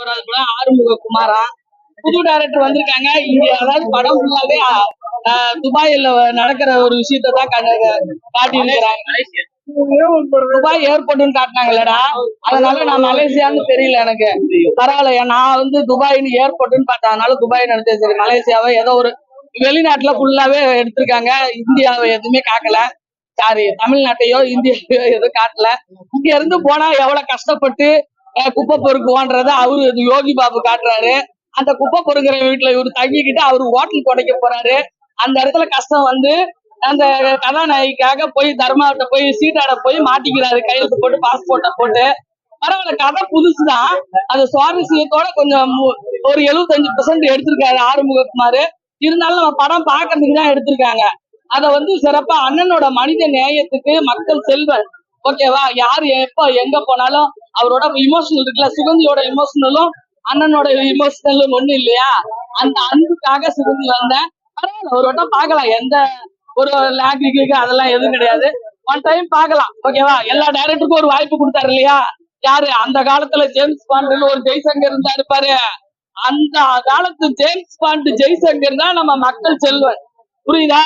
வராது போல ஆறுமுக குமாரா புது டைரக்டர் வந்திருக்காங்க. இங்க அதாவது படம் ஃபுல்லாவே துபாயில நடக்கிற ஒரு விஷயத்தான் காட்டி இருக்கிறாங்க. துபாய் ஏர்போர்ட்னு காட்டினாங்கல்லடா, அதனால நான் மலேசியான்னு தெரியல எனக்கு. பரவாயில்ல, நான் வந்து துபாய்னு ஏர்போர்ட்னு பார்த்தேன், அதனால துபாய் நினைச்சேன். சரி, மலேசியாவை ஏதோ ஒரு வெளிநாட்டுல ஃபுல்லாவே எடுத்திருக்காங்க, இந்தியாவை எதுவுமே காக்கல. சாரி, தமிழ்நாட்டையோ இந்தியாவையோ எதுவும் காட்டல. இங்க இருந்து போனா எவ்வளவு கஷ்டப்பட்டு குப்பை பொறுக்குவோன்றத அவரு யோகி பாபு காட்டுறாரு. அந்த குப்பை பொறுக்கிற வீட்டுல இவரு தங்கிக்கிட்டு அவரு ஹோட்டல் தொடக்க போறாரு. அந்த இடத்துல கஷ்டம் வந்து அந்த கதாநாயகிக்காக போய் தர்மாவிட்ட போய் சீட்டாட போய் மாட்டிக்கிறாரு, கையெழுத்து போட்டு பாஸ்போர்ட்டை போட்டு. பரவாயில்ல, கதை புதுசுதான். அது சுவாரஸ்யத்தோட கொஞ்சம் ஒரு 75% எடுத்திருக்காரு ஆறுமுககுமார். இருந்தாலும் நம்ம படம் பாக்குறதுக்கு தான் எடுத்திருக்காங்க. அத வந்து சிறப்பா அண்ணனோட மனித நேயத்துக்கு மக்கள் செல்வன், ஓகேவா, யாரு எப்ப எங்க போனாலும் அவரோட இமோஷனல் இருக்குல்ல, சுகந்தியோட இமோஷனலும் அண்ணனோட இமோஷனலும் ஒண்ணு இல்லையா, அந்த அன்புக்காக சுகந்தி வந்தேன். பரவாயில்ல, ஒரு வட்டம் பாக்கலாம். எந்த ஒரு லாங்குவேஜ் அதெல்லாம் எதுவும் கிடையாது. ஒன் டைம் பாக்கலாம், ஓகேவா. எல்லா டைரக்டருக்கும் ஒரு வாய்ப்பு கொடுத்தாரு இல்லையா. யாரு அந்த காலத்துல ஜேம்ஸ் பாண்டுன்னு ஒரு ஜெய்சங்கர் இருந்தாரு பாரு, அந்த காலத்து ஜேம்ஸ் பாண்டு ஜெய்சங்கர் தான் நம்ம மக்கள் செல்வன், புரியுதா.